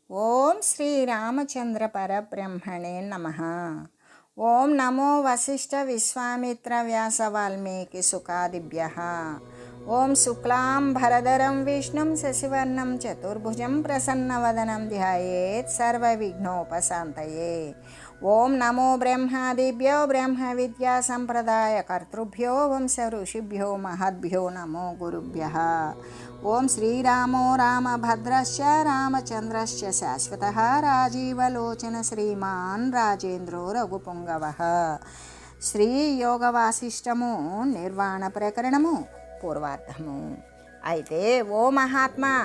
ఓం శ్రీరామచంద్ర పరబ్రహ్మణే నమ. ఓం నమో వశిష్ఠ విశ్వామిత్ర వ్యాస వాల్మీకి సుఖాదిభ్య. ఓం శుక్లాం భరధరం విష్ణుం శశివర్ణం చతుర్భుజం ప్రసన్నవదనం ధ్యాయేత్ సర్వవిఘ్నోపశాంతయే. ఓం నమో బ్రహ్మాదిభ్యో బ్రహ్మ విద్యా సంప్రదాయ కర్తృభ్యో వంశ ఋషిభ్యో మహద్భ్యో నమో గురుభ్యః. ఓం శ్రీరామో రామభద్రశ్చ రామచంద్రశ్చ శాశ్వతః రాజీవలోచన శ్రీమాన్ రాజేంద్రో రఘుపుంగవః. శ్రీ యోగ వాసిష్టము నిర్వాణ ప్రకరణము పూర్వార్ధము. అయితే ఓ మహాత్మా,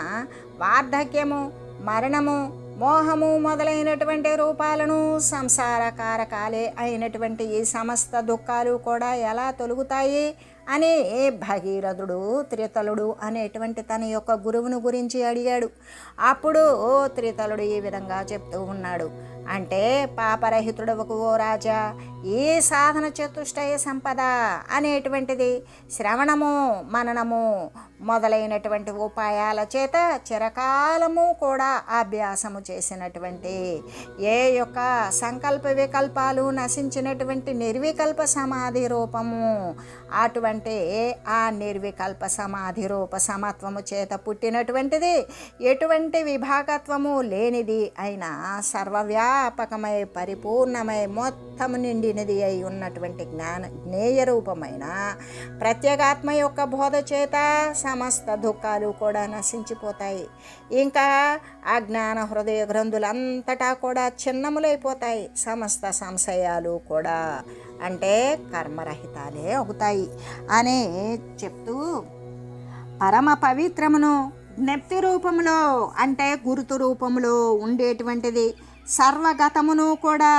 వార్ధక్యము, మరణము, మోహము మొదలైనటువంటి రూపాలను సంసార కారకాలే అయినటువంటి ఈ సమస్త దుఃఖాలు కూడా ఎలా తొలుగుతాయి అని భగీరథుడు త్రితలుడు అనేటువంటి తన యొక్క గురువును గురించి అడిగాడు. అప్పుడు త్రితలుడు ఈ విధంగా చెప్తూ ఉన్నాడు. అంటే పాపరహితుడవకు ఓ రాజా, ఈ సాధన చతుష్టయ సంపద అనేటువంటిది శ్రవణము, మననము మొదలైనటువంటి ఉపాయాల చేత చిరకాలము కూడా అభ్యాసము చేసినటువంటి ఏ యొక్క సంకల్ప వికల్పాలు నశించినటువంటి నిర్వికల్ప సమాధి రూపము, అటువంటి ఆ నిర్వికల్ప సమాధి రూప సమత్వము చేత పుట్టినటువంటిది, ఎటువంటి విభాగత్వము లేనిది అయిన సర్వవ్యాపకమై పరిపూర్ణమై మొత్తము నిండినది అయి ఉన్నటువంటి జ్ఞేయ రూపమైన ప్రత్యేగాత్మ యొక్క బోధ చేత సమస్త దుఃఖాలు కూడా నశించిపోతాయి. ఇంకా అజ్ఞాన హృదయ గ్రంథులంతటా కూడా చిన్నములైపోతాయి. సమస్త సంశయాలు కూడా అంటే కర్మరహితాలే అవుతాయి అని చెప్తూ, పరమ పవిత్రమును జ్ఞప్తి రూపంలో అంటే గురుతు రూపంలో ఉండేటువంటిది, సర్వగతమును కూడా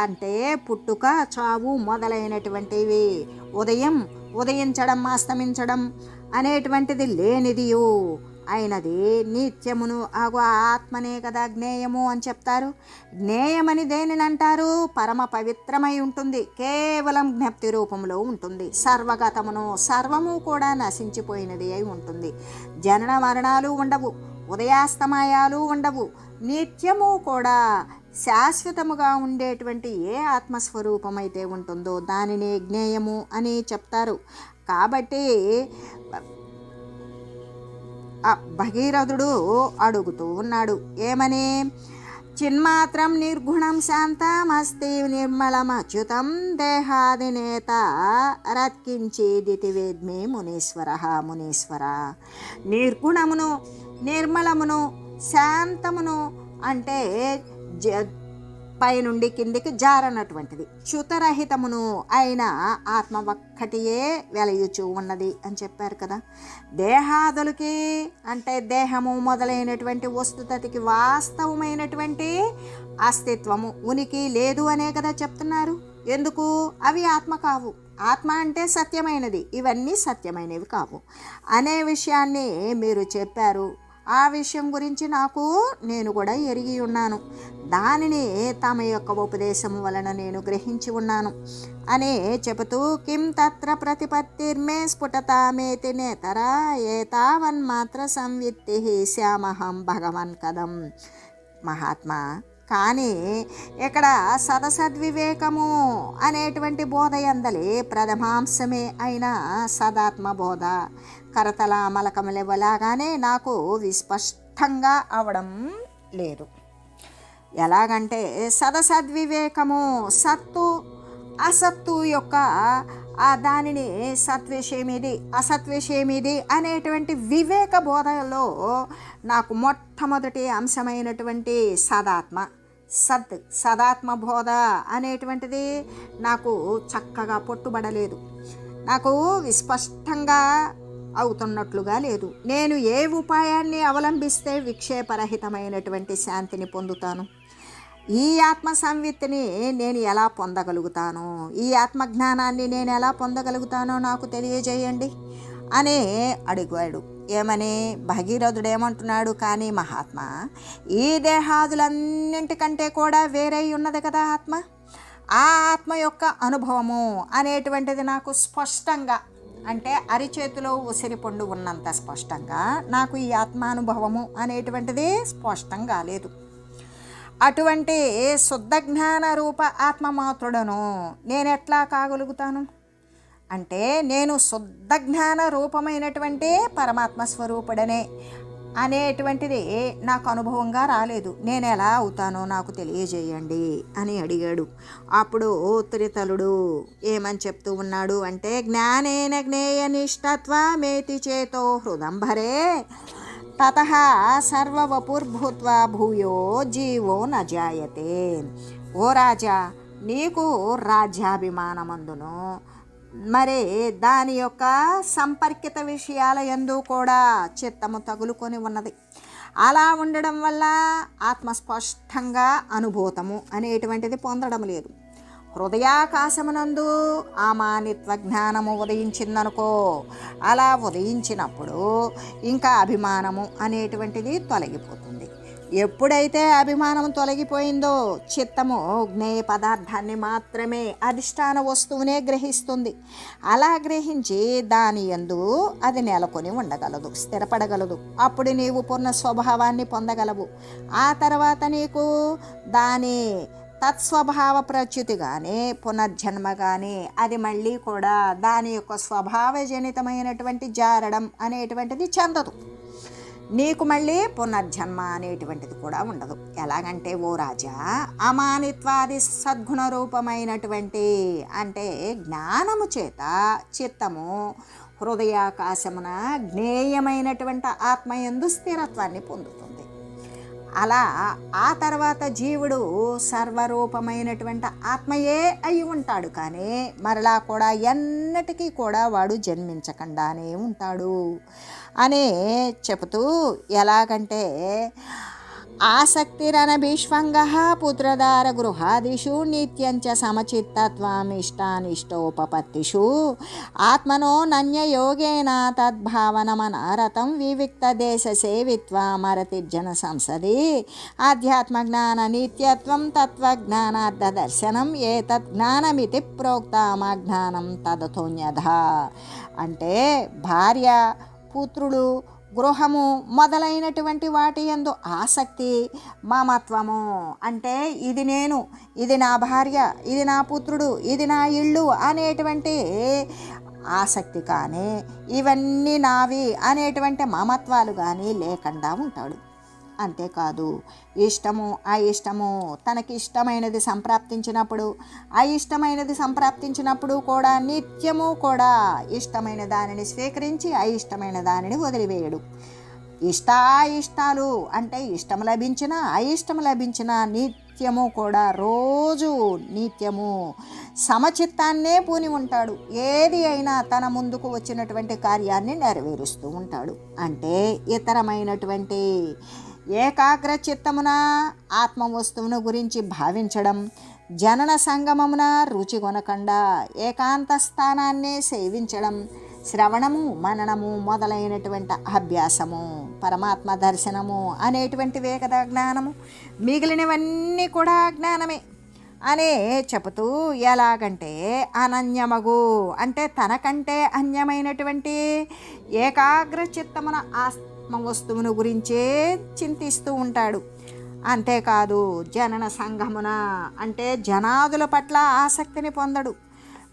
అంటే పుట్టుక, చావు మొదలైనటువంటివి, ఉదయించడం అస్తమించడం అనేటువంటిది లేనిదియు అయినది నిత్యమును ఆగు ఆత్మనే కదా జ్ఞేయము అని చెప్తారు. జ్ఞేయమని దేనిని అంటారు? పరమ పవిత్రమై ఉంటుంది, కేవలం జ్ఞప్తి రూపంలో ఉంటుంది. సర్వగతమును, సర్వము కూడా నశించిపోయినది అయి ఉంటుంది. జనన మరణాలు ఉండవు, ఉదయాస్తమయాలు ఉండవు. నిత్యము కూడా శాశ్వతముగా ఉండేటువంటి ఏ ఆత్మస్వరూపమైతే ఉంటుందో దానిని జ్ఞేయము అని చెప్తారు. కాబట్టి భగీరథుడు అడుగుతూ ఉన్నాడు ఏమని? చిన్మాత్రం నిర్గుణం శాంతమస్తి నిర్మలమచ్యుతం దేహాదినేత రత్కించేదితి వేద్మి మునీశ్వర. నిర్గుణమును, నిర్మలమును, శాంతమును అంటే పైనుండి కిందికి జారనటువంటిది, చ్యుతరహితమును అయిన ఆత్మ ఒక్కటియే వెలయుచు ఉన్నది అని చెప్పారు కదా. దేహాదులకి అంటే దేహము మొదలైనటువంటి వస్తుతకి వాస్తవమైనటువంటి అస్తిత్వము, ఉనికి లేదు అనే కదా చెప్తున్నారు. ఎందుకు? అవి ఆత్మ కావు. ఆత్మ అంటే సత్యమైనది, ఇవన్నీ సత్యమైనవి కావు అనే విషయాన్ని మీరు చెప్పారు. ఆ విషయం గురించి నేను కూడా ఎరిగి ఉన్నాను. దానిని తమ యొక్క ఉపదేశము వలన నేను గ్రహించి ఉన్నాను అని చెబుతూ, కిం తత్ర ప్రతిపత్తిర్మే స్ఫుటతామేతి నేతరా ఏతావన్మాత్ర సంవిత్తి శ్యామహం భగవన్ కదం. మహాత్మా, కానీ ఇక్కడ సదసద్వివేకము అనేటువంటి బోధ యందలి ప్రథమాంశమే అయిన సదాత్మ బోధ కరతలామలకములలాగానే నాకు విస్పష్టంగా అవడం లేదు. ఎలాగంటే సదసద్వివేకము, సత్తు అసత్తు యొక్క దానిని సత్విషయమిది అసత్విషయమిది అనేటువంటి వివేక బోధలో నాకు మొట్టమొదటి అంశమైనటువంటి సదాత్మ బోధ అనేటువంటిది నాకు చక్కగా పొట్టుబడలేదు, నాకు విస్పష్టంగా అవుతున్నట్లుగా లేదు. నేను ఏ ఉపాయాన్ని అవలంబిస్తే విక్షేపరహితమైనటువంటి శాంతిని పొందుతాను? ఈ ఆత్మ సంవిత్తిని నేను ఎలా పొందగలుగుతాను? ఈ ఆత్మజ్ఞానాన్ని నేను ఎలా పొందగలుగుతానో నాకు తెలియజేయండి అని అడిగాడు. ఏమని? భగీరథుడు ఏమంటున్నాడు? కానీ మహాత్మా, ఈ దేహాదులన్నింటికంటే కూడా వేరై ఉన్నది కదా ఆత్మ. ఆ ఆత్మ యొక్క అనుభవము అనేటువంటిది నాకు స్పష్టంగా అంటే అరిచేతిలో ఉసిరి పండు ఉన్నంత స్పష్టంగా నాకు ఈ ఆత్మానుభవము అనేటువంటిది స్పష్టం కాలేదు. అటువంటి శుద్ధ జ్ఞాన రూప ఆత్మమాత్రుడను నేనెట్లా కాగలుగుతాను అంటే, నేను శుద్ధ జ్ఞాన రూపమైనటువంటి పరమాత్మ స్వరూపుడనే అనేటువంటిది నాకు అనుభవంగా రాలేదు. నేను ఎలా అవుతానో నాకు తెలియజేయండి అని అడిగాడు. అప్పుడు త్రితలుడు ఏమని చెప్తూ ఉన్నాడు అంటే, జ్ఞానేన జ్ఞేయ నిష్టత్వమేతి చేతో హృదంబరే తతః సర్వవపుర్భూత్వా భూయో జీవో న జాయతే. ఓ రాజా, నీకు రాజ్యాభిమానమందును మరి దాని యొక్క సంపర్కిత విషయాల యందు కూడా చిత్తము తగులుకొని ఉన్నది. అలా ఉండడం వల్ల ఆత్మస్పష్టంగా అనుభూతము అనేటువంటిది పొందడం లేదు. హృదయాకాశమునందు అమానిత్వ జ్ఞానము ఉదయించిందనుకో, అలా ఉదయించినప్పుడు ఇంకా అభిమానము అనేటువంటిది తొలగిపోతుంది. ఎప్పుడైతే అభిమానం తొలగిపోయిందో చిత్తము జ్ఞేయ పదార్థాన్ని మాత్రమే, అధిష్టాన వస్తువునే గ్రహిస్తుంది. అలా గ్రహించి దాని యందు అది నెలకొని ఉండగలదు, స్థిరపడగలదు. అప్పుడు నీవు పూర్ణ స్వభావాన్ని పొందగలవు. ఆ తర్వాత నీకు దాని తత్స్వభావ ప్రచ్యుతి కానీ పునర్జన్మ కానీ అది మళ్ళీ కూడా దాని యొక్క స్వభావజనితమైనటువంటి జారడం అనేటువంటిది చెందదు. నీకు మళ్ళీ పునర్జన్మ అనేటువంటిది కూడా ఉండదు. ఎలాగంటే ఓ రాజా, అమానిత్వాది సద్గుణ రూపమైనటువంటి అంటే జ్ఞానము చేత చిత్తము హృదయాకాశమున జ్ఞేయమైనటువంటి ఆత్మయందు స్థిరత్వాన్ని పొందుతుంది. అలా ఆ తర్వాత జీవుడు సర్వరూపమైనటువంటి ఆత్మయే అయి ఉంటాడు. కానీ మరలా కూడా ఎన్నటికీ కూడా వాడు జన్మించకుండానే ఉంటాడు అని చెబుతూ, ఎలాగంటే ఆసక్తిరనభీష్వంగ పుత్రదార గృహాదిషు నిత్యంచ సమచిత్తత్వమిష్టానిష్టోపపత్తిషు ఆత్మనో నన్యయోగేన తద్భావనమనారతం వివిక్తదేశ సేవిత్వమరతిర్జన సంసది ఆధ్యాత్మజ్ఞాన నిత్యత్వం తత్వజ్ఞానార్థ దర్శనం ఏతజ్ఞానమితి ప్రోక్తమజ్ఞానం తదతోన్యథా. అంటే భార్య, పుత్రుడు, గృహము మొదలైనటువంటి వాటి యందు ఆసక్తి, మమత్వము అంటే ఇది నేను, ఇది నా భార్య, ఇది నా పుత్రుడు, ఇది నా ఇల్లు అనేటువంటి ఆసక్తి కానీ, ఇవన్నీ నావి అనేటువంటి మమత్వాలు కానీ లేకుండా ఉంటాడు. అంతేకాదు ఇష్టము అయిష్టము, తనకి ఇష్టమైనది సంప్రాప్తించినప్పుడు అయిష్టమైనది సంప్రాప్తించినప్పుడు కూడా నిత్యము కూడా ఇష్టమైన దానిని స్వీకరించి అయిష్టమైన దానిని వదిలివేయడు. ఇష్టాయిష్టాలు అంటే ఇష్టం లభించిన అయిష్టం లభించిన నిత్యము కూడా రోజు నిత్యము సమచిత్తాన్నే పూని ఉంటాడు. ఏది అయినా తన ముందుకు వచ్చినటువంటి కార్యాన్ని నెరవేరుస్తూ ఉంటాడు. అంటే ఇతరమైనటువంటి ఏకాగ్ర చిత్తమున ఆత్మ వస్తువును గురించి భావించడం, జనన సంగమమున రుచి కొనకుండా ఏకాంత స్థానాన్ని సేవించడం, శ్రవణము, మననము మొదలైనటువంటి అభ్యాసము, పరమాత్మ దర్శనము అనేటువంటివే కదా జ్ఞానము. మిగిలినవన్నీ కూడా జ్ఞానమే అనే చెబుతూ, ఎలాగంటే అనన్యమగు అంటే తనకంటే అన్యమైనటువంటి ఏకాగ్ర చిత్తమున వస్తువును గురించే చింతిస్తూ ఉంటాడు. అంతేకాదు జనన సంఘమున అంటే జనాదుల పట్ల ఆసక్తిని పొందడు,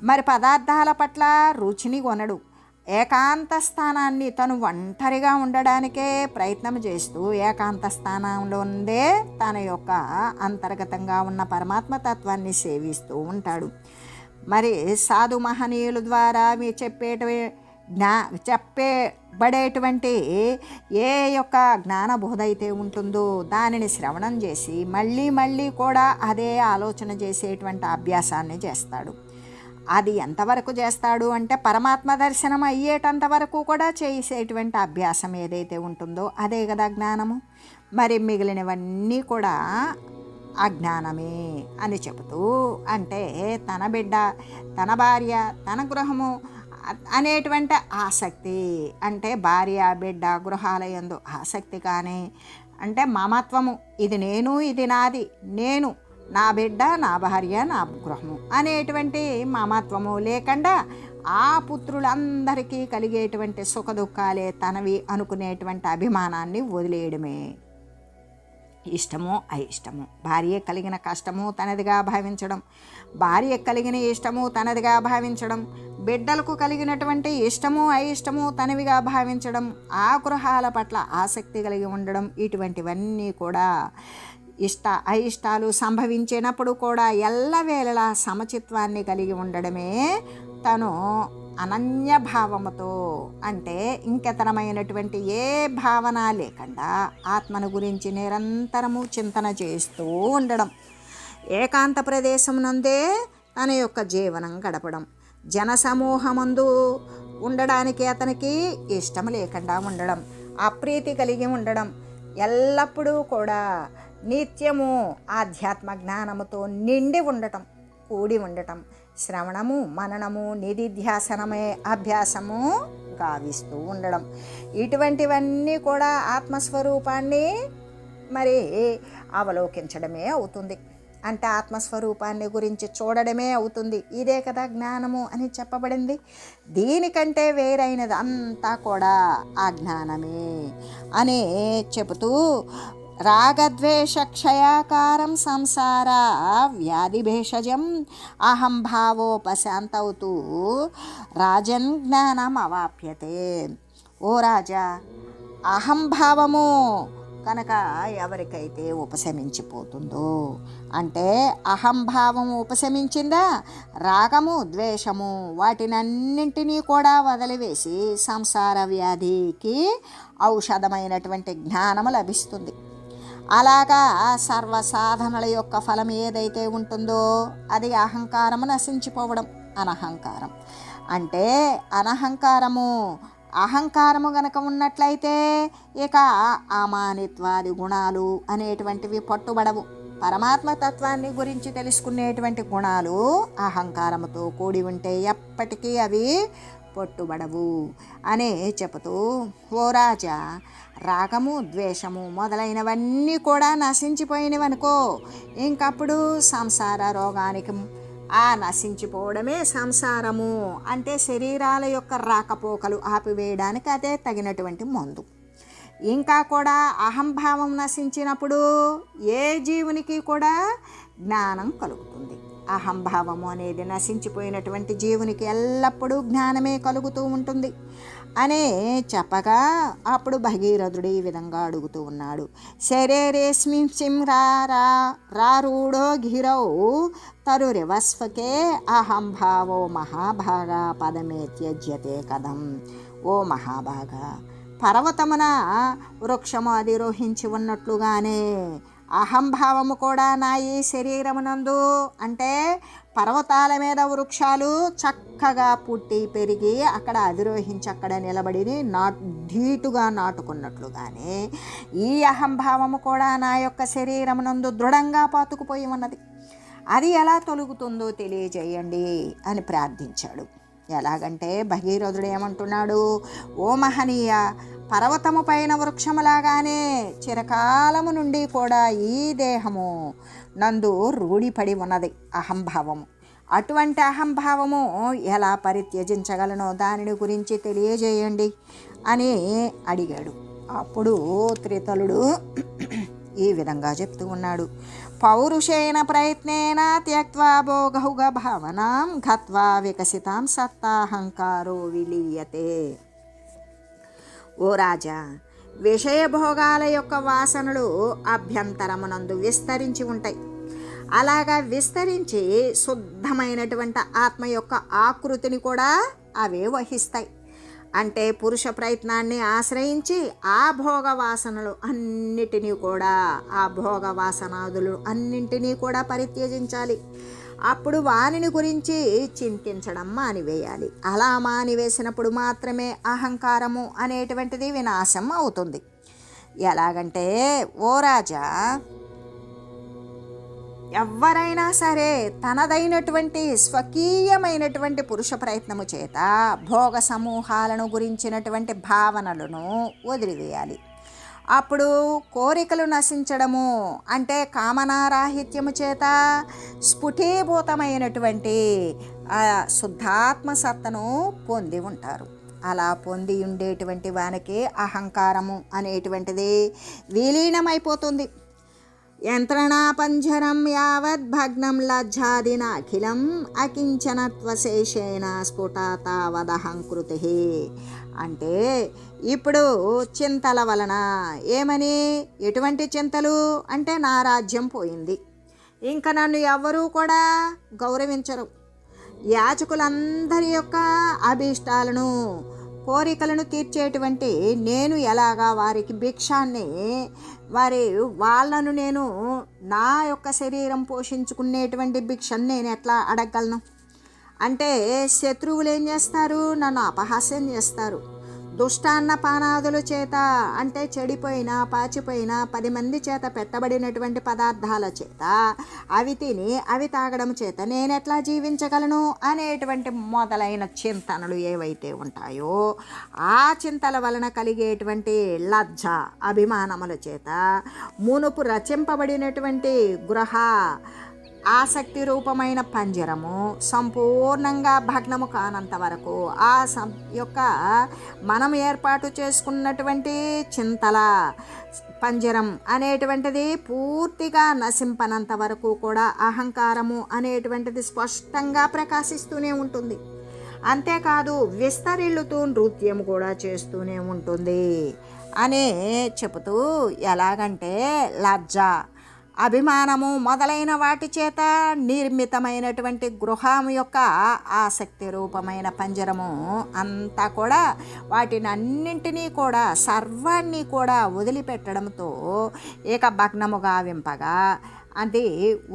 మరి పదార్థాల పట్ల రుచిని కొనడు. ఏకాంత స్థానాన్ని తను ఒంటరిగా ఉండడానికే ప్రయత్నం చేస్తూ ఏకాంత స్థానంలో ఉండే తన యొక్క అంతర్గతంగా ఉన్న పరమాత్మ తత్వాన్ని సేవిస్తూ ఉంటాడు. మరి సాధు మహనీయుల ద్వారా మీ చెప్పబడేటువంటి ఏ యొక్క జ్ఞానబోధ అయితే ఉంటుందో దానిని శ్రవణం చేసి మళ్ళీ మళ్ళీ కూడా అదే ఆలోచన చేసేటువంటి అభ్యాసాన్ని చేస్తాడు. అది ఎంతవరకు చేస్తాడు అంటే పరమాత్మ దర్శనం అయ్యేటంత వరకు కూడా చేసేటువంటి అభ్యాసం ఏదైతే ఉంటుందో అదే కదా జ్ఞానము. మరి మిగిలినవన్నీ కూడా అజ్ఞానమే అని చెబుతూ, అంటే తన బిడ్డ, తన భార్య, తన గృహము అనేటువంటి ఆసక్తి అంటే భార్య, బిడ్డ, గృహాలయందు ఆసక్తి కానీ అంటే మమత్వము, ఇది నేను, ఇది నాది, నేను నా బిడ్డ, నా భార్య, నా గృహము అనేటువంటి మమత్వము లేకుండా ఆ పుత్రులందరికీ కలిగేటువంటి సుఖదుఖాలే తనవి అనుకునేటువంటి అభిమానాన్ని వదిలేయడమే. ఇష్టము అయిష్టము, భార్య కలిగిన కష్టము తనదిగా భావించడం, భార్య కలిగిన ఇష్టము తనదిగా భావించడం, బిడ్డలకు కలిగినటువంటి ఇష్టము అయిష్టము తనవిగా భావించడం, ఆ గృహాల పట్ల ఆసక్తి కలిగి ఉండడం, ఇటువంటివన్నీ కూడా ఇష్ట అయిష్టాలు సంభవించినప్పుడు కూడా ఎల్లవేళలా సమచిత్వాన్ని కలిగి ఉండడమే తను అనన్యభావముతో, అంటే ఇంకెతరమైనటువంటి ఏ భావన లేకుండా ఆత్మను గురించి నిరంతరము చింతన చేస్తూ ఉండడం, ఏకాంత ప్రదేశం నందే తన యొక్క జీవనం గడపడం, జనసమూహమందు ఉండడానికి అతనికి ఇష్టం లేకుండా ఉండడం, అప్రీతి కలిగి ఉండడం, ఎల్లప్పుడూ కూడా నిత్యము ఆధ్యాత్మ జ్ఞానముతో నిండి ఉండటం, కూడి ఉండటం, శ్రవణము మననము నిధిధ్యాసనమే అభ్యాసము గావిస్తూ ఉండడం, ఇటువంటివన్నీ కూడా ఆత్మస్వరూపాన్ని మరి అవలోకించడమే అవుతుంది. అంటే ఆత్మస్వరూపాన్ని గురించి చూడడమే అవుతుంది. ఇదే కదా జ్ఞానము అని చెప్పబడింది. దీనికంటే వేరైనది అంతా కూడా ఆ జ్ఞానమే అని చెబుతూ, రాగద్వేషక్షయాకారం సంసార వ్యాధిభేషజం అహంభావోపశాంతౌతూ రాజన్ జ్ఞానం అవాప్యతే. ఓ రాజా, అహంభావము కనుక ఎవరికైతే ఉపశమించిపోతుందో, అంటే అహంభావము ఉపశమించిందా, రాగము ద్వేషము వాటినన్నింటినీ కూడా వదిలివేసి సంసార వ్యాధికి ఔషధమైనటువంటి జ్ఞానము లభిస్తుంది. అలాగా సర్వసాధనల యొక్క ఫలం ఏదైతే ఉంటుందో అది అహంకారము నశించిపోవడం. అనహంకారం అంటే అహంకారము గనక ఉన్నట్లయితే ఇక అమానిత్వాది గుణాలు అనేటువంటివి పట్టుబడవు. పరమాత్మ తత్వాన్ని గురించి తెలుసుకునేటువంటి గుణాలు అహంకారముతో కూడి ఉంటే ఎప్పటికీ అవి పట్టుబడవు అని చెబుతూ, ఓ రాజా, రాగము ద్వేషము మొదలైనవన్నీ కూడా నశించిపోయినవనుకో, ఇంకప్పుడు సంసార రోగానికి ఆ నశించిపోవడమే సంసారము. అంటే శరీరాల యొక్క రాకపోకలు ఆపివేయడానికి అదే తగినటువంటి మందు. ఇంకా కూడా అహంభావం నశించినప్పుడు ఏ జీవునికి కూడా జ్ఞానం కలుగుతుంది. అహంభావము అనేది నశించిపోయినటువంటి జీవునికి ఎల్లప్పుడూ జ్ఞానమే కలుగుతూ ఉంటుంది అనే చెప్పగా, అప్పుడు భగీరథుడు ఈ విధంగా అడుగుతూ ఉన్నాడు. శరీరేస్మిన్ రారూఢో గిరౌ తరురివస్వకే అహంభావో మహాభాగా పదమే త్యజ్యతే కథం. ఓ మహాభాగా, పర్వతమున వృక్షము అధిరోహించి ఉన్నట్లుగానే అహంభావము కూడా నా ఈ శరీరమునందు, అంటే పర్వతాల మీద వృక్షాలు చక్కగా పుట్టి పెరిగి అక్కడ అధిరోహించి అక్కడ నిలబడి ధీటుగా నాటుకున్నట్లుగానే ఈ అహంభావము కూడా నా యొక్క శరీరమునందు దృఢంగా పాతుకుపోయి ఉన్నది. అది ఎలా తొలుగుతుందో తెలియజేయండి అని ప్రార్థించాడు. ఎలాగంటే భగీరథుడు ఏమంటున్నాడు, ఓ మహనీయ, పర్వతము పైన వృక్షములాగానే చిరకాలము నుండి కూడా ఈ దేహము నందు రూఢిపడి ఉన్నది అహంభావము. అటువంటి అహంభావము ఎలా పరిత్యజించగలనో దానిని గురించి తెలియజేయండి అని అడిగాడు. అప్పుడు త్రితలుడు ఈ విధంగా చెప్తూ ఉన్నాడు. పౌరుషేణ ప్రయత్నేన త్యక్త్వా భోగౌగ భావనాం ఘత్వా వికసితాం సత్తాహంకారో విలీయతే. ఓ రాజా, విషయభోగాల యొక్క వాసనలు అభ్యంతరమునందు విస్తరించి ఉంటాయి. అలాగా విస్తరించి శుద్ధమైనటువంటి ఆత్మ యొక్క ఆకృతిని కూడా అవే వహిస్తాయి. అంటే పురుష ప్రయత్నాన్ని ఆశ్రయించి ఆ భోగ వాసనలు అన్నిటినీ కూడా, ఆ భోగ వాసనాదులు అన్నింటినీ కూడా పరిత్యజించాలి. అప్పుడు వానిని గురించి చింతించడం మానివేయాలి. అలా మానివేసినప్పుడు మాత్రమే అహంకారము అనేటువంటిది వినాశం అవుతుంది. ఎలాగంటే, ఓ రాజా, ఎవరైనా సరే తనదైనటువంటి స్వకీయమైనటువంటి పురుష ప్రయత్నము చేత భోగ సమూహాలను గురించినటువంటి భావనలను వదిలివేయాలి. అప్పుడు కోరికలు నశించడము అంటే కామనారాహిత్యము చేత స్ఫుటీభూతమైనటువంటి శుద్ధాత్మ సత్తను పొంది ఉంటారు. అలా పొంది ఉండేటువంటి వానికి అహంకారము అనేటువంటిది విలీనమైపోతుంది. యంత్రణాపంజరం యావద్ భగ్నం లజ్జాదిన అఖిలం అకించనత్వశేషేణ స్ఫుటతావదహంకృతి. అంటే ఇప్పుడు చింతల వలన ఏమని, ఎటువంటి చింతలు అంటే నా రాజ్యం పోయింది, ఇంకా నన్ను ఎవ్వరూ కూడా గౌరవించరు, యాచకులందరి యొక్క అభీష్టాలను కోరికలను తీర్చేటువంటి నేను ఎలాగా వారికి భిక్షాన్ని వాళ్ళను నేను నా యొక్క శరీరం పోషించుకునేటువంటి భిక్షను నేను ఎట్లా అడగగలను? అంటే శత్రువులు ఏం చేస్తారు, నన్ను అపహాస్యం చేస్తారు. దుష్టాన్న పానాదుల చేత అంటే చెడిపోయిన పాచిపోయిన 10 మంది చేత పెట్టబడినటువంటి పదార్థాల చేత అవి తిని అవి తాగడం చేత నేను ఎట్లా జీవించగలను అనేటువంటి మొదలైన చింతనలు ఏవైతే ఉంటాయో ఆ చింతల వలన కలిగేటువంటి లజ్జ అభిమానముల చేత మునుపు రచింపబడినటువంటి గృహ ఆసక్తి రూపమైన పంజరము సంపూర్ణంగా భగ్నము కానంత వరకు ఆ యొక్క మనం ఏర్పాటు చేసుకున్నటువంటి చింతల పంజరం అనేటువంటిది పూర్తిగా నశింపనంత వరకు కూడా అహంకారము అనేటువంటిది స్పష్టంగా ప్రకాశిస్తూనే ఉంటుంది. అంతేకాదు విస్తరిల్లుతూ నృత్యం కూడా చేస్తూనే ఉంటుంది అని చెబుతూ, ఎలాగంటే లజ్జ అభిమానము మొదలైన వాటి చేత నిర్మితమైనటువంటి గృహం యొక్క ఆసక్తి రూపమైన పంజరము అంతా కూడా వాటిని అన్నింటినీ కూడా సర్వాన్ని కూడా వదిలిపెట్టడంతో ఏక భగ్నము గావింపగా అది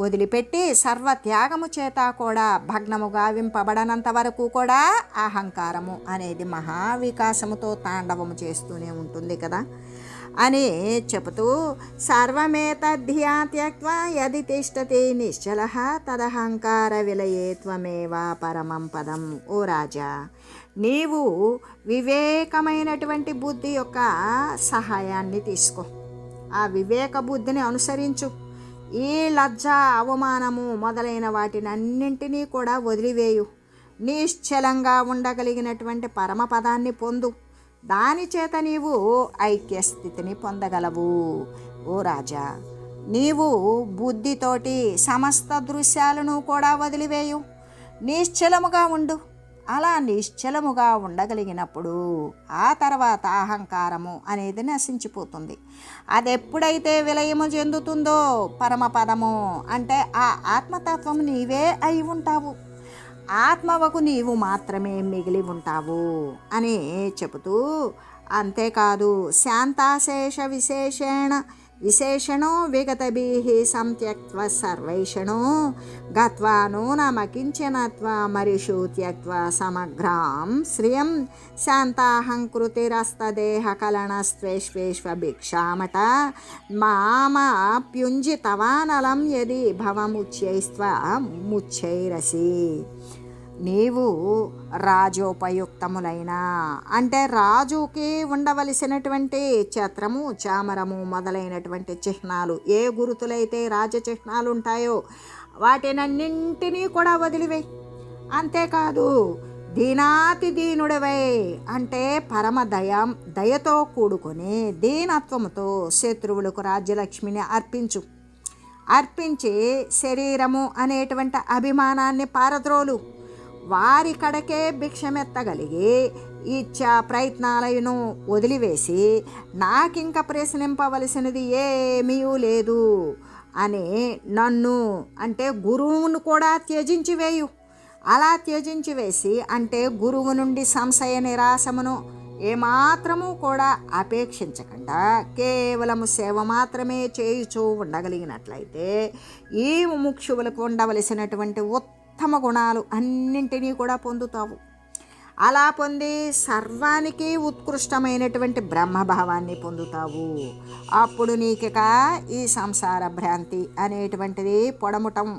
వదిలిపెట్టి సర్వత్యాగము చేత కూడా భగ్నము గావింపబడనంత వరకు కూడా అహంకారము అనేది మహావికాసముతో తాండవము చేస్తూనే ఉంటుంది కదా అని చెబుతూ, సర్వమేతద్ధియా త్యక్త్వా యది తిష్టతి నిశ్చలః తదహంకార విలయే త్వమేవ పరమం పదం. ఓ రాజా, నీవు వివేకమైనటువంటి బుద్ధి యొక్క సహాయాన్ని తీసుకో, ఆ వివేక బుద్ధిని అనుసరించు. ఈ లజ్జ అవమానము మొదలైన వాటిని అన్నింటినీ కూడా వదిలివేయు. నిశ్చలంగా ఉండగలిగినటువంటి పరమపదాన్ని పొందు. దాని చేత నీవు ఐక్యస్థితిని పొందగలవు. ఓ రాజా, నీవు బుద్ధితోటి సమస్త దృశ్యాలను కూడా వదిలివేయు, నిశ్చలముగా ఉండు. అలా నిశ్చలముగా ఉండగలిగినప్పుడు ఆ తర్వాత అహంకారము అనేది నశించిపోతుంది. అది ఎప్పుడైతే విలయము చెందుతుందో పరమపదము అంటే ఆ ఆత్మతత్వం నీవే అయి ఉంటావు, ఆత్మవకు నీవు మాత్రమే మిగిలి ఉంటావు అని చెబుతూ, అంతేకాదు శాంతాశేష విశేషణో విగతభిః సంత్యక్త్వ సర్వైషణో గత్వా నూనమకించనత్వా మరిషు త్యక్త్వా సమగ్రాం శ్రియం శాంతాహంకృతిరస్తదేహ కలనస్త్వేష్వేష్వభిక్షామట మామప్యుంజితవానలం యది భవముచ్యైస్త్వ ముచ్చైరసి. నీవు రాజోపయుక్తములైన అంటే రాజుకి ఉండవలసినటువంటి ఛత్రము చామరము మొదలైనటువంటి చిహ్నాలు, ఏ గురుతులైతే రాజ చిహ్నాలు ఉంటాయో వాటినన్నింటినీ కూడా వదిలివేయి. అంతేకాదు దీనాతి దీనుడవై అంటే పరమ దయతో కూడుకొని దీనత్వముతో శత్రువులకు రాజ్యలక్ష్మిని అర్పించి శరీరము అనేటువంటి అభిమానాన్ని పారద్రోలు. వారి కడకే భిక్షమెత్తగలిగి ఇచ్చా ప్రయత్నాలను వదిలివేసి నాకింక ప్రశ్నింపవలసినది ఏమీ లేదు అని నన్ను అంటే గురువును కూడా త్యజించి వేయు. అలా త్యజించి వేసి అంటే గురువు నుండి సంశయ నిరాశమును ఏమాత్రము కూడా అపేక్షించకుండా కేవలము సేవ మాత్రమే చేయుచూ ఉండగలిగినట్లయితే ఈ ముముక్షువులకు ఉండవలసినటువంటి ఉత్తమ గుణాలు అన్నింటినీ కూడా పొందుతావు. అలా పొంది సర్వానికి ఉత్కృష్టమైనటువంటి బ్రహ్మభావాన్ని పొందుతావు. అప్పుడు నీకిక ఈ సంసార భ్రాంతి అనేటువంటిది పొడముటం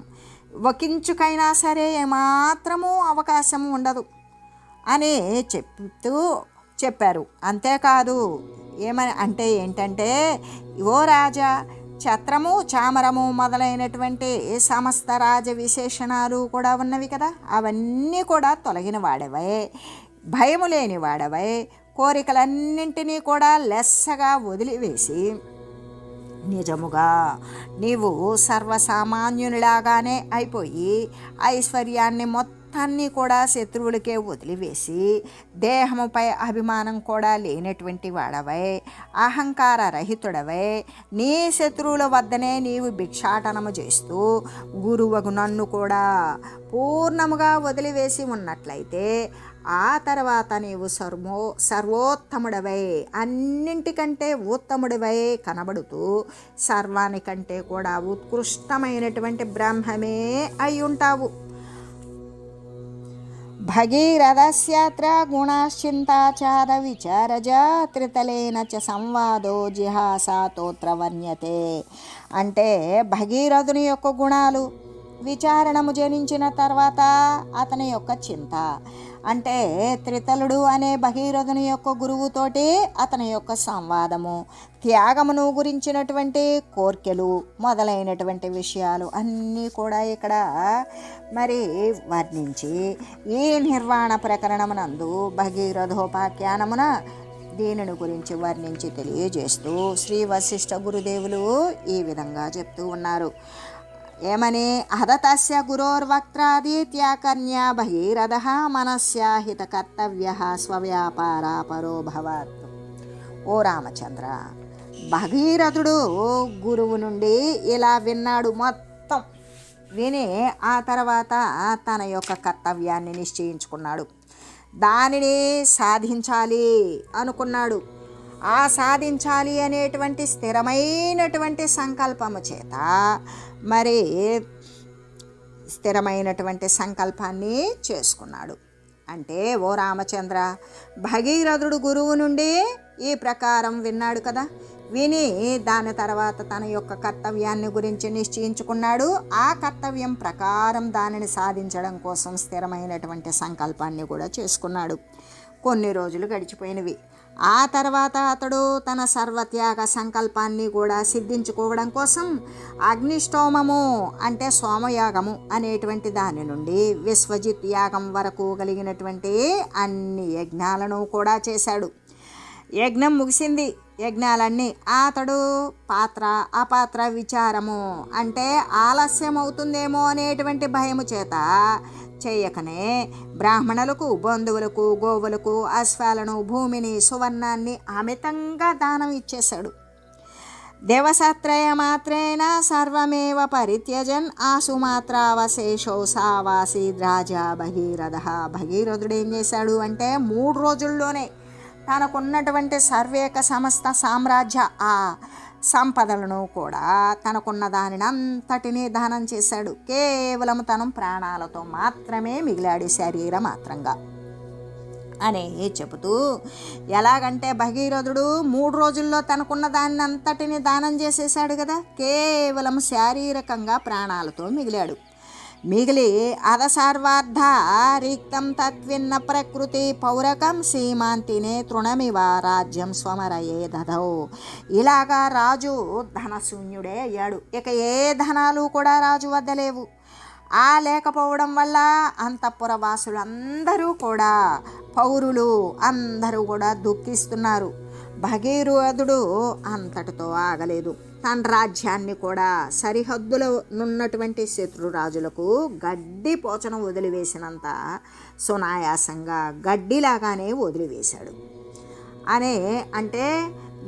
ఒకంచుకైనా సరే ఏమాత్రము అవకాశము ఉండదు అని చెప్పారు. అంతేకాదు ఏమని అంటే ఏంటంటే, ఓ రాజా, ఛత్రము చామరము మొదలైనటువంటి సమస్త రాజ విశేషణాలు కూడా ఉన్నవి కదా, అవన్నీ కూడా తొలగిన వాడవై, భయము లేని వాడవై, కోరికలన్నింటినీ కూడా లెస్సగా వదిలివేసి నిజముగా నీవు సర్వసామాన్యునిలాగానే అయిపోయి ఐశ్వర్యాన్ని మొత్తాన్ని కూడా శత్రువులకే వదిలివేసి దేహముపై అభిమానం కూడా లేనటువంటి వాడవై, అహంకార రహితుడవై, నీ శత్రువుల వద్దనే నీవు భిక్షాటనము చేస్తూ గురువగు నన్ను కూడా పూర్ణముగా వదిలివేసి ఉన్నట్లయితే ఆ తర్వాత నీవు సర్వోత్తముడవై, అన్నింటికంటే ఉత్తముడివై కనబడుతూ సర్వానికంటే కూడా ఉత్కృష్టమైనటువంటి బ్రహ్మమే అయి ఉంటావు. భగీరథస్యాత్ర గుణశ్చింతాచార విచారజ త్రితలేన చ సంవాదో జిహాసాతోత్ర వర్ణ్యతే. అంటే భగీరథుని యొక్క గుణాలు విచారణము జనించిన తర్వాత అతని యొక్క చింత, అంటే త్రితలుడు అనే భగీరథుని యొక్క గురువుతోటి అతని యొక్క సంవాదము, త్యాగమును గురించినటువంటి కోర్కెలు మొదలైనటువంటి విషయాలు అన్నీ కూడా ఇక్కడ మరి వర్ణించి ఈ నిర్వాణ ప్రకరణమునందు భగీరథోపాఖ్యానమున దీనిని గురించి వర్ణించి తెలియజేస్తూ శ్రీ వశిష్ఠ గురుదేవులు ఈ విధంగా చెప్తూ ఉన్నారు. ఏమని? అహదతస్య గురోర్వక్త్రాదిత్యాకన్యా భగీరథ మనస్యాహిత కర్తవ్య స్వవ్యాపారాపరో భవత్. ఓ రామచంద్ర, భగీరథుడు గురువు నుండి ఇలా విన్నాడు, మొత్తం విని ఆ తర్వాత తన యొక్క కర్తవ్యాన్ని నిశ్చయించుకున్నాడు, దానిని సాధించాలి అనుకున్నాడు. ఆ సాధించాలి అనేటువంటి స్థిరమైనటువంటి సంకల్పము చేత మరి స్థిరమైనటువంటి సంకల్పాన్ని చేసుకున్నాడు. అంటే ఓ రామచంద్ర, భగీరథుడు గురువు నుండి ఈ ప్రకారం విన్నాడు కదా, విని దాని తర్వాత తన యొక్క కర్తవ్యాన్ని గురించి నిశ్చయించుకున్నాడు. ఆ కర్తవ్యం ప్రకారం దానిని సాధించడం కోసం స్థిరమైనటువంటి సంకల్పాన్ని కూడా చేసుకున్నాడు. కొన్ని రోజులు గడిచిపోయినవి. ఆ తర్వాత అతడు తన సర్వత్యాగ సంకల్పాన్ని కూడా సిద్ధించుకోవడం కోసం అగ్నిష్టోమము అంటే సోమయాగము అనేటువంటి దాని నుండి విశ్వజిత్ యాగం వరకు కలిగినటువంటి అన్ని యజ్ఞాలను కూడా చేశాడు. యజ్ఞం ముగిసింది, యజ్ఞాలన్నీ. అతడు పాత్ర అపాత్ర విచారము అంటే ఆలస్యం అవుతుందేమో అనేటువంటి భయము చేత చేయకనే బ్రాహ్మణులకు, బంధువులకు, గోవులకు, అశ్వాలను, భూమిని, సువర్ణాన్ని అమితంగా దానం ఇచ్చేశాడు. దేవసత్రయ మాత్రేణ సర్వమేవ పరిత్యజన్ ఆసుమాత్రావశేషో సావాసి రాజా భగీరథ. భగీరథుడు ఏం చేశాడు అంటే 3 రోజుల్లోనే తనకున్నటువంటి సర్వేక సమస్త సామ్రాజ్య ఆ సంపదలను కూడా తనకున్న దానిని అంతటినీ దానం చేశాడు. కేవలం తను ప్రాణాలతో మాత్రమే మిగిలాడు, శరీర మాత్రంగా అని చెబుతూ, ఎలాగంటే భగీరథుడు 3 రోజుల్లో తనకున్న దాన్ని అంతటిని దానం చేసేసాడు కదా, కేవలం శారీరకంగా ప్రాణాలతో మిగిలాడు. మిగిలి అధసర్వార్థ రిక్తం తత్విన్న ప్రకృతి పౌరకం సీమాంతినే తృణమివ రాజ్యం స్వమరయే దధౌ. ఇలాగా రాజు ధనశూన్యుడే అయ్యాడు. ఇక ఏ ధనాలు కూడా రాజు వద్ద లేవు. ఆ లేకపోవడం వల్ల అంతఃపురవాసులందరూ కూడా, పౌరులు అందరూ కూడా దుఃఖిస్తున్నారు. భగీరథుడు అంతటితో ఆగలేదు. తన రాజ్యాన్ని కూడా సరిహద్దులో నున్నటువంటి శత్రురాజులకు గడ్డి పోచన వదిలివేసినంత సునాయాసంగా గడ్డిలాగానే వదిలివేశాడు. అంటే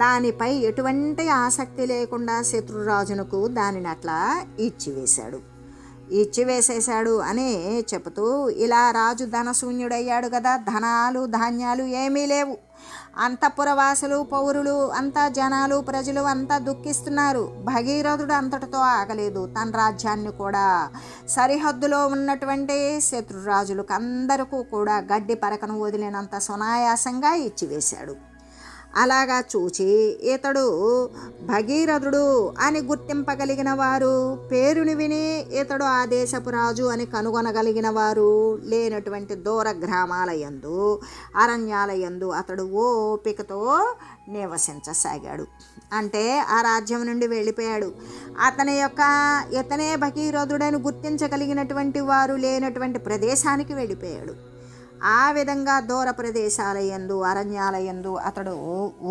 దానిపై ఎటువంటి ఆసక్తి లేకుండా శత్రురాజునకు దానిని అట్లా ఇచ్చివేసేశాడు అని చెబుతూ, ఇలా రాజు ధనశూన్యుడయ్యాడు కదా, ధనాలు ధాన్యాలు ఏమీ లేవు. అంతఃపురవాసులు, పౌరులు అంతా, జనాలు, ప్రజలు అంతా దుఃఖిస్తున్నారు. భగీరథుడు అంతటితో ఆగలేదు. తన రాజ్యాన్ని కూడా సరిహద్దులో ఉన్నటువంటి శత్రురాజులకు అందరికీ కూడా గడ్డి పరకను వదిలినంత సునాయాసంగా ఇచ్చివేశాడు. అలాగా చూచి ఇతడు భగీరథుడు అని గుర్తింపగలిగిన వారు, పేరుని విని ఇతడు ఆ దేశపు రాజు అని కనుగొనగలిగిన వారు లేనటువంటి దూర గ్రామాల యందు, అరణ్యాల యందు అతడు ఓపికతో నివసించసాగాడు. అంటే ఆ రాజ్యం నుండి వెళ్ళిపోయాడు. ఇతనే భగీరథుడని గుర్తించగలిగినటువంటి వారు లేనటువంటి ప్రదేశానికి వెళ్ళిపోయాడు. ఆ విధంగా దూర ప్రదేశాలయందు అరణ్యాలయందు అతడు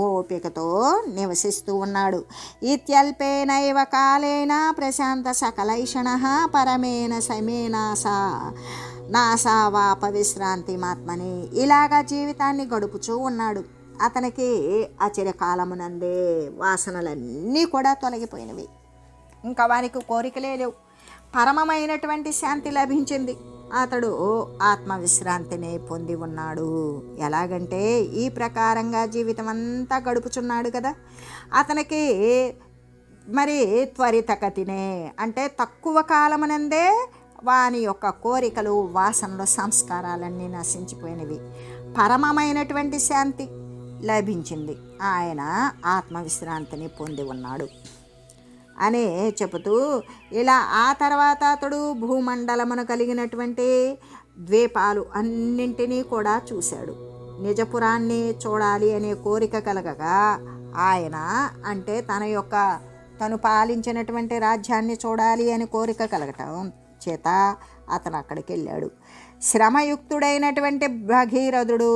ఓపికతో నివసిస్తూ ఉన్నాడు. ఇత్యల్పేనైవ కాలేన ప్రశాంత సకలైషణ పరమేణ సమేనాసా నాసావాప విశ్రాంతిమాత్మని. ఇలాగా జీవితాన్ని గడుపుచూ ఉన్నాడు. అతనికి అచిరకాలమునందే వాసనలన్నీ కూడా తొలగిపోయినవి. ఇంకా వారికి కోరికలే లేవు. పరమమైనటువంటి శాంతి లభించింది. అతడు ఆత్మవిశ్రాంతిని పొంది ఉన్నాడు. ఎలాగంటే ఈ ప్రకారంగా జీవితం అంతా గడుపుచున్నాడు కదా. అతనికి మరి త్వరితగతినే అంటే తక్కువ కాలమునందే వాని యొక్క కోరికలు వాసనలు సంస్కారాలన్నీ నశించిపోయినవి. పరమమైనటువంటి శాంతి లభించింది. ఆయన ఆత్మవిశ్రాంతిని పొంది ఉన్నాడు అని చెబుతూ ఇలా ఆ తర్వాత అతడు భూమండలమును కలిగినటువంటి ద్వీపాలు అన్నింటినీ కూడా చూశాడు. నిజపురాన్ని చూడాలి అనే కోరిక కలగగా ఆయన అంటే తను పాలించినటువంటి రాజ్యాన్ని చూడాలి అని కోరిక కలగటం చేత అతను అక్కడికి వెళ్ళాడు. శ్రమయుక్తుడైనటువంటి భగీరథుడు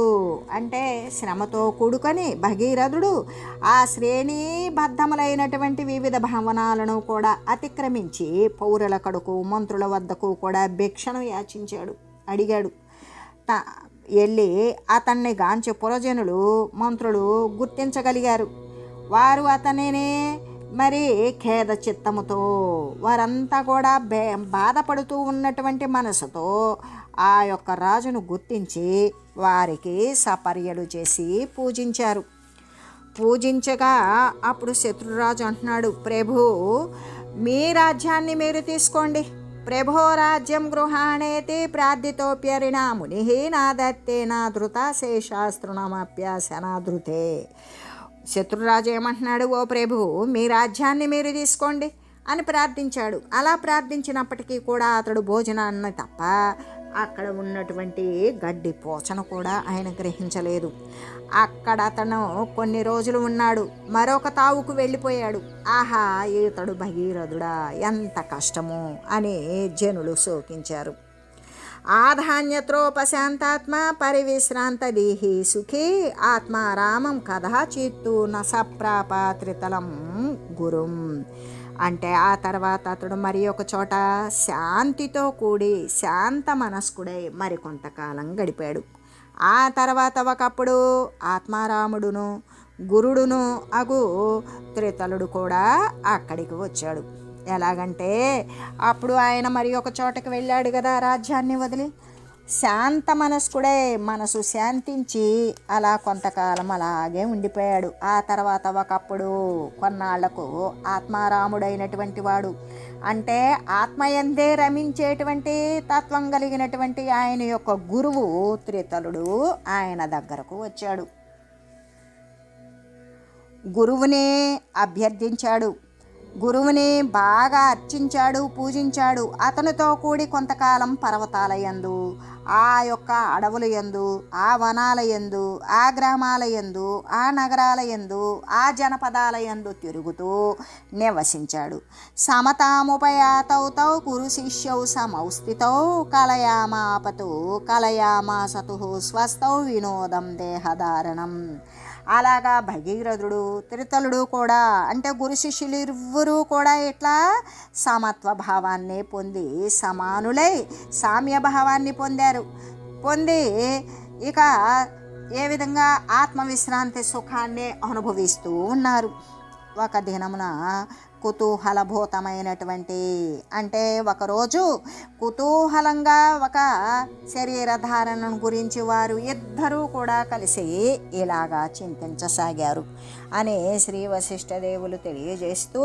అంటే శ్రమతో కూడుకొని భగీరథుడు ఆ శ్రేణీబద్ధములైనటువంటి వివిధ భవనాలను కూడా అతిక్రమించి పౌరుల కడుకు మంత్రుల వద్దకు కూడా భిక్షను యాచించాడు, అడిగాడు. వెళ్ళి అతన్ని గాంచి పురజనులు మంత్రులు గుర్తించగలిగారు. వారు అతనిని మరి ఖేద చిత్తముతో వారంతా కూడా బాధపడుతూ ఉన్నటువంటి మనసుతో ఆ యొక్క రాజును గుర్తించి వారికి సపర్యలు చేసి పూజించారు. పూజించగా అప్పుడు శత్రురాజు అంటున్నాడు, ప్రభు మీ రాజ్యాన్ని మీరు తీసుకోండి. ప్రభో రాజ్యం గృహాణేతి ప్రార్థితోప్యరిణా ముని నా దత్తే నా ధృత శేషాస్త్రుణమప్యాసనాధృతే. శత్రురాజు ఏమంటున్నాడు, ఓ ప్రభు మీ రాజ్యాన్ని మీరు తీసుకోండి అని ప్రార్థించాడు. అలా ప్రార్థించినప్పటికీ కూడా అతడు భోజనాన్ని తప్ప అక్కడ ఉన్నటువంటి గడ్డి పోచను కూడా ఆయన గ్రహించలేదు. అక్కడ అతను కొన్ని రోజులు ఉన్నాడు. మరొక తావుకు వెళ్ళిపోయాడు. ఆహా ఇతడు భగీరథుడా, ఎంత కష్టము అని జనులు శోకించారు. ఆధాన్యత్రోపశాంతాత్మ పరివిశ్రాంత దీహి సుఖీ ఆత్మారామం కదాచిత్తు నసప్రాప త్రితలం గురుం. అంటే ఆ తర్వాత అతడు మరి ఒక చోట శాంతితో కూడి శాంత మనస్కుడై మరికొంతకాలం గడిపాడు. ఆ తర్వాత ఒకప్పుడు ఆత్మారాముడును గురుడును అగు త్రితలుడు కూడా అక్కడికి వచ్చాడు. ఎలాగంటే అప్పుడు ఆయన మరి ఒక చోటకి వెళ్ళాడు కదా రాజ్యాన్ని వదిలి. శాంత మనస్కుడే మనసు శాంతించి అలా కొంతకాలం అలాగే ఉండిపోయాడు. ఆ తర్వాత ఒకప్పుడు కొన్నాళ్లకు ఆత్మారాముడైనటువంటి వాడు అంటే ఆత్మయందే రమించేటువంటి తత్వం కలిగినటువంటి ఆయన యొక్క గురువు త్రితలుడు ఆయన దగ్గరకు వచ్చాడు. గురువుని అభ్యర్థించాడు. గురువుని బాగా అర్చించాడు, పూజించాడు. అతనితో కూడి కొంతకాలం పర్వతాలయందు ఆ యొక్క అడవుల యందు ఆ వనాల యందు ఆ గ్రామాల యందు ఆ నగరాల యందు ఆ జనపదాల యందు తిరుగుతూ నివసించాడు. సమతాముపయాతౌ తౌ గురు శిష్యౌ సమౌస్థితౌ కలయామాసతు స్వస్థౌ వినోదం దేహధారణం. అలాగా భగీరథుడు త్రితలుడు కూడా అంటే గురు శిష్యులు ఇరువురు కూడా ఇట్లా సమత్వ భావాన్ని పొంది సమానులై సామ్యభావాన్ని పొంది ఇక ఏ విధంగా ఆత్మవిశ్రాంతి సుఖాన్ని అనుభవిస్తూ ఉన్నారు. ఒక దినమున కుతూహలభూతమైనటువంటి అంటే ఒకరోజు కుతూహలంగా ఒక శరీరధారణను గురించి వారు ఇద్దరూ కూడా కలిసి ఇలాగా చింతించసాగారు అని శ్రీ వశిష్ఠదేవులు తెలియజేస్తూ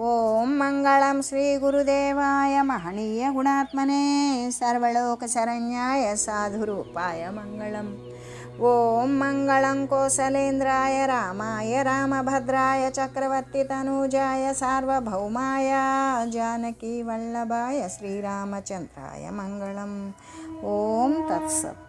ఓం మంగళం శ్రీ గురుదేవాయ మహనీయ గుణాత్మనే సర్వలోక శరణ్యాయ సాధురూపాయ మంగళం. ఓం మంగళం కోసలేంద్రాయ రామాయ రామభద్రాయ చక్రవర్తి తనూజాయ సార్వభౌమాయ జానకీ వల్లభాయ శ్రీరామచంద్రాయ మంగళం. ఓం తత్సత్.